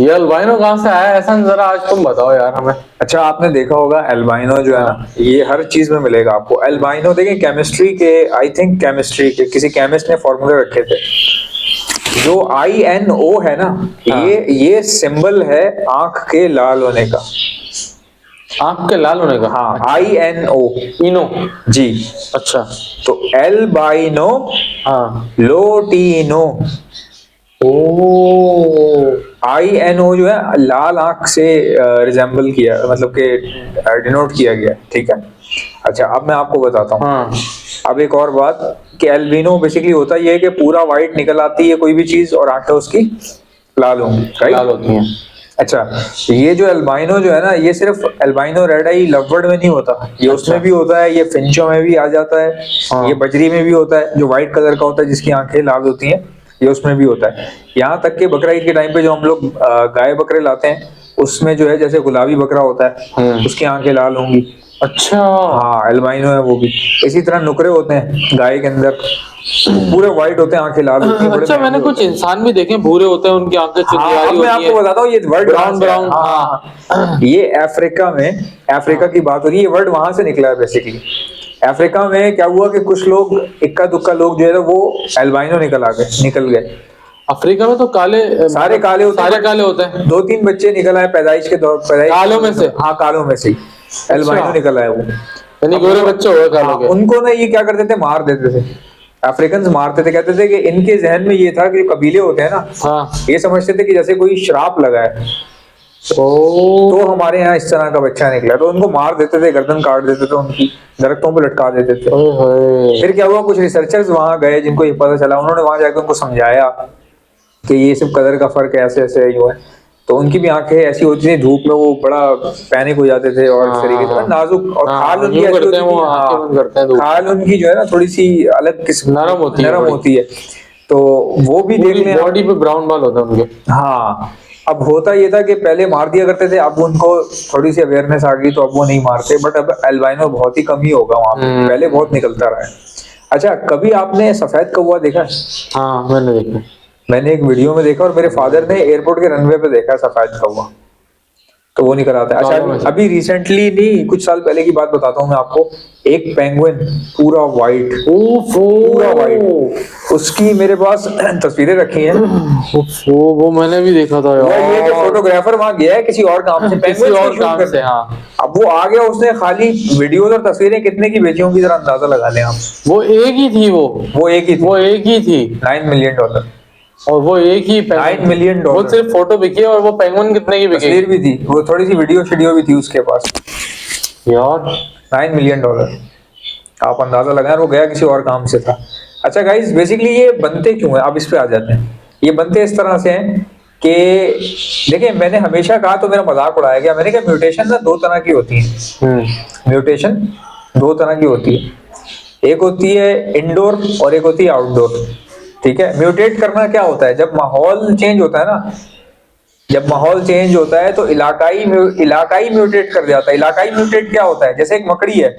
ये अल्बाइनो कहाँ से आया ऐसा, जरा आज तुम बताओ यार हमें। अच्छा, आपने देखा होगा एल्बाइनो जो है ना, ये हर चीज में मिलेगा आपको। एल्बाइनो देखें, केमिस्ट्री के, आई थिंक केमिस्ट्री के किसी केमिस्ट ने फॉर्मूले रखे थे। जो INO है ना, ये सिंबल है आंख के लाल होने का। आंख के लाल होने का? हाँ, INO, इनो जी। अच्छा। तो एल्बाइनो, हाँ। लोटीनो। ओ INO जो है लाल आंख से रिजेंबल किया, मतलब कि डिनोट किया गया, ठीक है। अच्छा, अब मैं आपको बताता हूँ। हाँ। अब एक और बात कि एल्बिनो बेसिकली होता ये है कि पूरा वाइट निकल आती है कोई भी चीज और आंखें उसकी लाल होंगी, राइट? लाल होती हैं। अच्छा, ये जो एल्बाइनो जो है ना, ये सिर्फ एल्बाइनो रेड आई लवबर्ड में नहीं होता, ये उसमें भी होता है, ये फिंचो में भी आ जाता है, ये बजरी में भी होता है जो व्हाइट कलर का होता है जिसकी आंखें लाल होती हैं, ये उसमें भी होता है। यहाँ तक कि बकरा ईद के टाइम पे जो हम लोग गाय बकरे लाते हैं उसमें जो है, जैसे गुलाबी बकरा होता है उसकी आंखें लाल होंगी। अच्छा। हाँ, एल्बाइनो है वो भी। इसी तरह नुकरे होते हैं गाय के अंदर, पूरे व्हाइट होते हैं, आंखें लाल होती हैं, बड़े अच्छा, मैंने कुछ इंसान भी देखे भूरे होते हैं, उनकी आंखें चुनरियारी अब मैं होती आपको हैं, बताता हूँ ये वर्ड ब्राउन ब्राउन। हाँ, ये अफ्रीका में, अफ्रीका की बात हो रही है, ये वर्ड वहां से निकला है बेसिकली। अफ्रीका में क्या हुआ कि कुछ लोग, इक्का दुक्का लोग जो है ना, वो एल्बाइनो निकल गए। अफ्रीका में तो काले, सारे काले होते हैं, सारे काले होते हैं। 2-3 बच्चे निकल आए पैदाइश कालों में से? हाँ, कालों में से एल्बाइनो निकल आए वो। यानी गोरे बच्चे हुए कालों के। उनको ना ये क्या करते थे, मार देते थे, अफ्रीकन मारते थे। कहते थे कि इनके जहन में ये था कि जो कबीले होते हैं ना, ये समझते थे कि जैसे कोई श्राप लगा है, तो हमारे यहाँ इस तरह का बच्चा निकला, तो उनको मार देते थे, गर्दन काट देते थे उनकी, दरख्तों पे लटका देते थे। फिर क्या हुआ, कुछ रिसर्चर्स वहां गए जिनको ये पता चला, उन्होंने वहां जाकर उनको समझाया कि ये सब कलर का फर्क ऐसे ऐसे है। तो उनकी भी आंखें ऐसी होती थी, धूप में वो बड़ा पैनिक हो जाते थे और इस तरीके से नाजुक, और खाल उनकी ऐसी होती थी, हाँ, खाल उनकी जो है ना थोड़ी सी अलग किस्म, नरम होती है। तो वो भी देख लें, बॉडी पे ब्राउन बाल होता है उनके। हाँ। अब होता ये था कि पहले मार दिया करते थे, अब उनको थोड़ी सी अवेयरनेस आ गई तो अब वो नहीं मारते, बट अब एल्बाइनो बहुत ही कम ही होगा वहां पे, पहले बहुत निकलता रहा है। अच्छा, कभी आपने सफेद कौवा देखा? हाँ, मैंने देखा। मैंने एक वीडियो में देखा और मेरे फादर ने एयरपोर्ट के रनवे पे देखा सफेद कौवा, तो वो निकल आता है। अच्छा, अभी रिसेंटली नहीं, कुछ साल पहले की बात बताता हूँ मैं आपको। एक पेंगुइन पूरा वाइट, पूरा वाइट, उसकी मेरे पास तस्वीरें रखी हैं। वो मैंने भी देखा था यार। ये कि फोटोग्राफर वहां गया है किसी और काम से, किसी और काम से, हाँ। अब वो आ गया, उसने खाली वीडियोस और तस्वीरें कितने की बेची होंगी, जरा अंदाजा लगा लें आप। वो एक ही थी, वो एक ही थी। $9 मिलियन। और वो एक ही $9 मिलियन। वो सिर्फ फोटो बिकी, और वो पेंगुइन कितने की बिकी? तस्वीर भी थी, वो थोड़ी सी वीडियो भी थी उसके पास यार। $9 मिलियन। आप अंदाजा लगाएं, वो गया किसी और काम से था। अच्छा गाइस, बेसिकली ये बनते क्यों है, अब इस पे आ जाते हैं। ये बनते इस तरह से हैं कि देखिए, मैंने हमेशा कहा, तो मेरा मजाक उड़ाया गया, मैंने कहा म्यूटेशन ना 2 तरह की होती है। म्यूटेशन 2 तरह की होती है, एक होती है इंडोर और एक होती है आउटडोर, ठीक है। म्यूटेट करना क्या होता है, जब माहौल चेंज होता है ना, जब माहौल चेंज होता है तो इलाकाई म्यूटेट कर जाता है। इलाकाई म्यूटेट क्या होता है, जैसे एक मकड़ी है,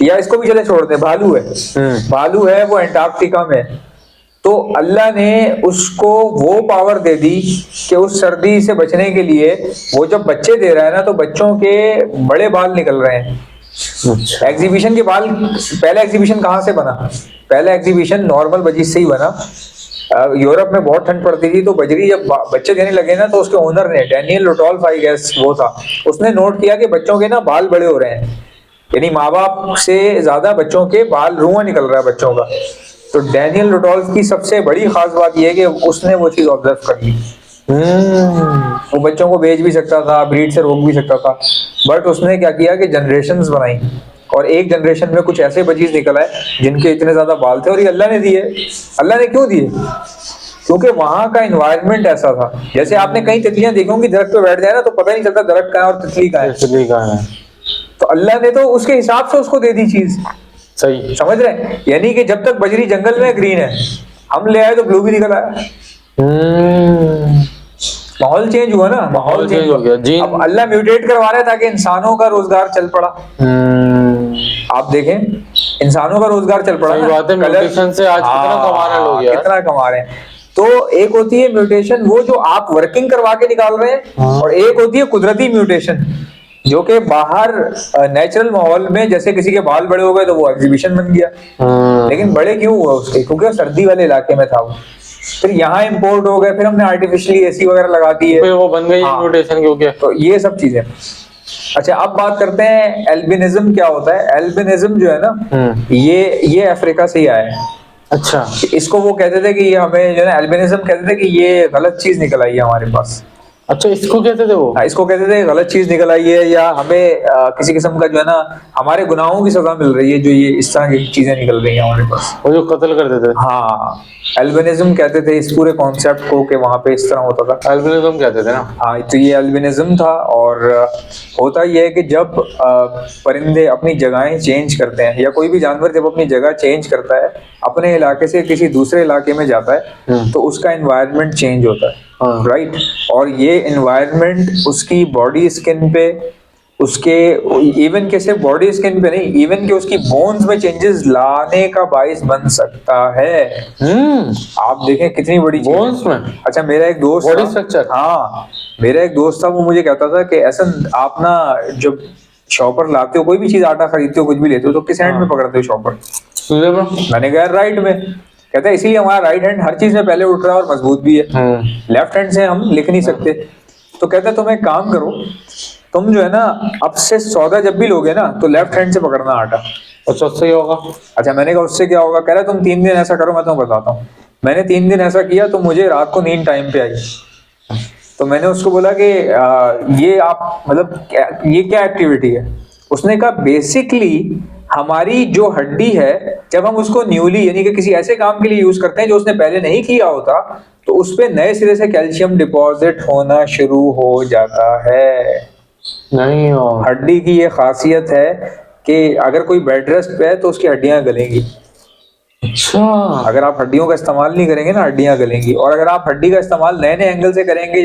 या इसको भी चले छोड़ दे, भालू है, वो अंटार्कटिका में, तो अल्लाह ने उसको वो पावर दे दी कि उस सर्दी से बचने के लिए वो जब बच्चे दे रहा है ना, तो बच्चों के बड़े बाल निकल रहे हैं। एग्जीबिशन के बाल, पहला एग्जीबिशन कहाँ से बना? पहला एग्जीबिशन नॉर्मल बजीज से ही बना। यूरोप में बहुत ठंड पड़ती थी, तो बजरी जब बच्चे देने लगे ना, तो उसके ओनर ने, डैनियल रुडोल्फ आई गेस वो था, उसने नोट किया कि बच्चों के ना बाल बड़े हो रहे हैं, यानी माँ बाप से ज्यादा बच्चों के बाल, रुआं निकल रहा है बच्चों का। तो डैनियल रुडोल्फ की सबसे बड़ी खास बात यह है कि उसने वो चीज ऑब्जर्व कर ली। वो बच्चों को बेच भी सकता था, ब्रीड से रोक भी सकता था, बट उसने क्या किया कि जनरेशंस बनाई, और एक जनरेशन में कुछ ऐसे बजीज निकल आए जिनके इतने ज्यादा बाल थे, और ये अल्लाह ने दिए। अल्लाह ने क्यों दिए? क्योंकि वहां का एनवायरनमेंट ऐसा था। जैसे आपने कई तितलियां देखी होंगी, दरख्त पे बैठ जाए ना तो पता ही नहीं चलता दरख्त कहाँ है और तितली कहाँ है। तो अल्लाह ने तो उसके हिसाब से उसको दे दी चीज। सही समझ रहे हैं? यानी कि जब तक बजरी जंगल में ग्रीन है, हम ले आए तो ब्लू भी निकल आया। माहौल चेंज हुआ ना, माहौल चेंज हो गया। अब अल्लाह म्यूटेट करवा रहा है ताकि इंसानों का रोजगार चल पड़ा। आप देखें, इंसानों का रोजगार चल पड़ा। सही बात है, म्यूटेशन से आज कितना कमा रहे हैं लोग यार, कितना कमा रहे हैं। तो एक होती है म्यूटेशन वो जो आप वर्किंग करवा के निकाल रहे हैं, और एक होती है कुदरती म्यूटेशन जो कि बाहर नेचुरल माहौल में, जैसे किसी के बाल बड़े हो गए तो वो एग्जीबिशन बन गया, लेकिन बड़े क्यों हुआ उसके, क्योंकि वो सर्दी वाले इलाके में था वो, फिर यहाँ इंपोर्ट हो गए, फिर हमने आर्टिफिशियली एसी वगैरह लगा दी है, फिर वो बन गई म्यूटेशन क्योंकि। तो ये सब चीजें। अच्छा, अब बात करते हैं एल्बिनिज्म क्या होता है। एल्बिनिज्म जो है ना, ये अफ्रीका से ही आया है। अच्छा, इसको वो कहते थे कि ये हमें जो है ना एल्बिनिज्म कहते थे कि ये गलत चीज निकल आई है हमारे पास। अच्छा इसको कहते थे वो? इसको कहते थे गलत चीज निकल आई है, या हमें किसी किस्म का जो है ना हमारे गुनाहों की सजा मिल रही है, जो ये इस तरह की चीजें निकल रही हैं हमारे पास। वो जो कत्ल करते थे। हाँ, एल्बिनिज्म कहते थे इस पूरे कॉन्सेप्ट को कि वहां पे इस तरह होता था। एल्बिनिज्म कहते थे ना। हाँ, तो ये एल्बिनिज्म था। और होता ये है कि जब परिंदे अपनी जगहें चेंज करते हैं, या कोई भी जानवर जब अपनी जगह चेंज करता है, अपने इलाके से किसी दूसरे इलाके में जाता है, तो उसका एनवायरनमेंट चेंज होता है, राइट। और ये एनवायरनमेंट उसकी बॉडी स्किन पे, उसके इवन के सिर्फ बॉडी स्किन पे नहीं, इवन के उसकी बोन्स में चेंजेस लाने का बाइस बन सकता है। आप देखें कितनी बड़ी बोन्स में। अच्छा, मेरा एक दोस्त बॉडी स्ट्रक्चर। हाँ, मेरा एक दोस्त था, वो मुझे कहता था कि ऐसा आप ना जब शॉपर लाते हो, कोई भी चीज आटा खरीदते हो, कुछ भी लेते हो, तो किस हैंड में पकड़ते हो शॉपर? सीधे में। मैंने कहा राइट में। कहता है इसीलिए हमारा राइट हैंड हर चीज में पहले उठ रहा है और मजबूत भी है, लेफ्ट हैंड से हम लिख नहीं सकते। तो कहता है तुम एक काम करो, तुम जो है ना अब से सौदा जब भी लोगे ना, तो लेफ्ट हैंड से पकड़ना आटा। अच्छा, उससे क्या होगा? अच्छा, मैंने कहा उससे क्या होगा? कह रहा तुम 3 दिन ऐसा करो, मैं तुम्हें बताता हूँ। मैंने 3 दिन ऐसा किया तो मुझे रात को नींद टाइम पे आई। तो मैंने उसको बोला कि ये आप मतलब ये क्या एक्टिविटी है? उसने कहा बेसिकली हमारी जो हड्डी है, जब हम उसको न्यूली यानी कि किसी ऐसे काम के लिए यूज करते हैं जो उसने पहले नहीं किया होता, तो उस पे नए सिरे से कैल्शियम डिपॉजिट होना शुरू हो जाता है। नहीं, हड्डी की ये खासियत है कि अगर कोई बेड रेस्ट पे है तो उसकी हड्डियां गलेंगी। अच्छा, अगर आप हड्डियों का इस्तेमाल नहीं करेंगे ना, हड्डियां गलेंगी। और अगर आप हड्डी का इस्तेमाल नए नए एंगल से करेंगे,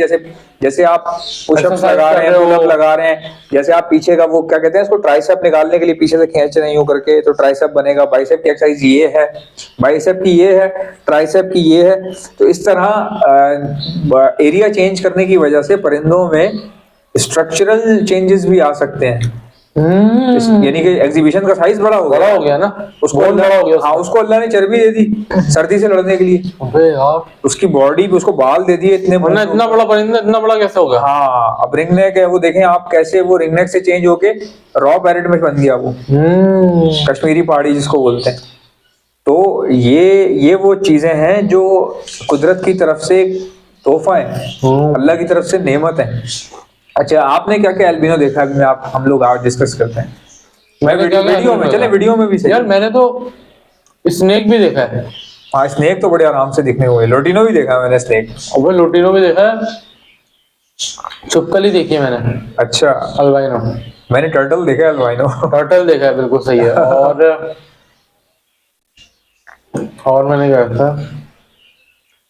जैसे आप पुशअप्स लगा रहे हैं, पुल अप लगा रहे हैं, जैसे आप पीछे का वो क्या कहते हैं इसको, ट्राइसेप निकालने के लिए पीछे से खींच रहे यूं करके, तो ट्राइसेप बनेगा। बाइसेप की एक्सरसाइज ये है, बाइसेप की ये है, ट्राइसेप की ये है। तो इस तरह एरिया चेंज करने की वजह से परिंदों में स्ट्रक्चरल चेंजेस भी आ सकते हैं। यानी कि एग्जीबिशन का साइज बड़ा हो गया ना, उसको बड़ा हो गया। हाँ, उसको अल्लाह ने चर्बी दे दी सर्दी से लड़ने के लिए। अबे यार, उसकी बॉडी पे उसको बाल दे दिए इतने इतना बड़ा परिंदा इतना बड़ा कैसे हो गया? हाँ, अब रिंग नेक है वो, देखें आप कैसे वो रिंग नेक से चेंज होके रॉ पैरेट में बन गया वो, कश्मीरी पहाड़ी जिसको बोलते हैं। तो ये वो चीजें हैं जो कुदरत की तरफ से तोहफा है, अल्लाह की तरफ से नेमत है। अच्छा, आपने क्या क्या एल्बिनो देखा है? हम लोग आज डिस्कस करते हैं। मैं वीडियो में भी सही। यार मैंने तो स्नेक भी देखा है। हाँ, स्नेक तो बड़े आराम से दिखने हुए। लोटिनो भी देखा है मैंने स्नेक। अबे लोटिनो भी देखा है, छुपकली देखी है मैंने। अच्छा, अल्बाइनो। मैंने टर्टल देखा है, अल्बाइनो टर्टल देखा है, बिल्कुल सही है। और मैंने क्या था,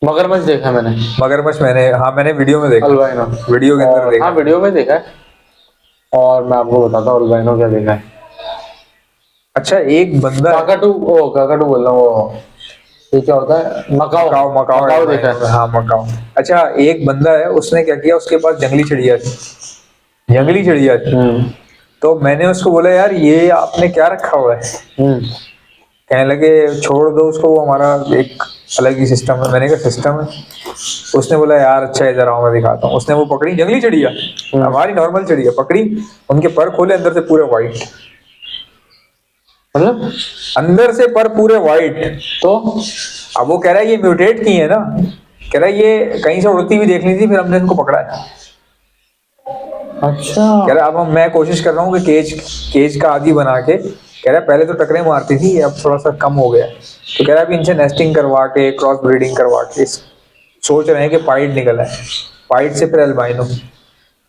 मगरमच्छ देखा है मैंने। मगरमच्छ मैंने वीडियो में देखा, अल्बाइनो वीडियो के अंदर देखा। हाँ, वीडियो में देखा है। और मैं आपको बताता हूँ अल्बाइनो क्या देखा है। अच्छा, एक बंदा काकाटू बोल रहा हूँ, वो ये क्या होता है, मकाओ देखा है। हाँ, मकाओ। अच्छा, एक बंदा है, उसने क्या किया, उसके पास जंगली चिड़िया थी। तो मैंने उसको बोला यार ये आपने क्या रखा हुआ है? कहने लगे छोड़ दो उसको, वो हमारा एक अलग ही सिस्टम है। मैंने कहा सिस्टम है? उसने बोला यार अच्छा इधर आओ मैं दिखाता हूँ। उसने वो पकड़ी जंगली चिड़िया, हमारी नॉर्मल चिड़िया पकड़ी, उनके पर खोले, अंदर से पूरे वाइट, मतलब अंदर से पर पूरे वाइट। तो अब वो कह रहा है ये म्यूटेट की है ना, कह रहा है ये कहीं से उड़ती हुई देख ली थी, फिर हमने इनको पकड़ा है। अच्छा, कह रहा अब मैं कोशिश कर रहा हूँ कि केज का आदि बना के, कह रहा पहले तो टकरे मारती थी, अब थोड़ा सा कम हो गया। तो कह रहा है इनसे नेस्टिंग करवा के, क्रॉस ब्रीडिंग करवा के सोच रहे हैं कि पाइट निकला है, पाइट से फिर अल्बाइनो।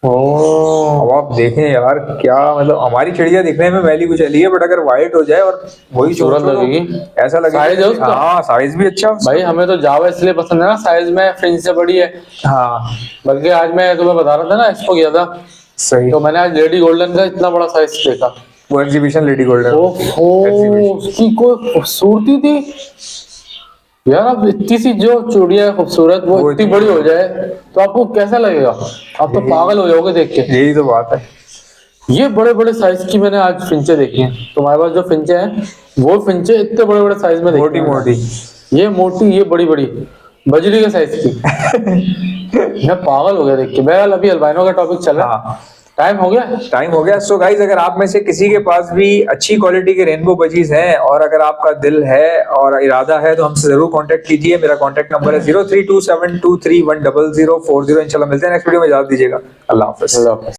अब आप देखें यार क्या, मतलब हमारी चिड़िया दिखने में मैली कुछ चली है, बट अगर व्हाइट हो जाए और वही सूरत लगेगी, ऐसा लगेगा। हाँ, साइज भी अच्छा भाई। हमें तो जावा इसलिए पसंद है ना, साइज में फ्रिंज से बड़ी है। हाँ, बल्कि आज मैं तुम्हें बता रहा था ना, एक्सपो गया था, सही, तो मैंने आज लेडी गोल्डन का इतना बड़ा साइज देखा। वो एग्जीबिशन लेडी गोल्डन, उसकी कोई खूबसूरती थी, यार अब इतनी सी जो चूड़िया है खूबसूरत वो इतनी बड़ी हो जाए तो आपको कैसा लगेगा? आप तो पागल हो जाओगे देख के। यही तो बात है। ये बड़े बड़े साइज की मैंने आज फिंचे देखी हैं। तुम्हारे पास जो फिंचे हैं वो फिंचे इतने बड़े बड़े साइज में मोटी देखी हैं। मोटी। ये मोटी, ये बड़ी बड़ी बजरी के साइज की। मैं पागल हो गया देख के। बहरहाल अभी अल्बाइनो का टॉपिक चल रहा है। हाँ टाइम हो गया। टाइम हो गया। सो गाइज अगर आप में से किसी के पास भी अच्छी क्वालिटी के रेनबो बजीज हैं और अगर आपका दिल है और इरादा है तो हमसे जरूर कांटेक्ट कीजिए। मेरा कांटेक्ट नंबर है 0327231040। इंशाल्लाह मिलते हैं नेक्स्ट वीडियो में। इजाजत दीजिएगा। अल्लाह हाफिज।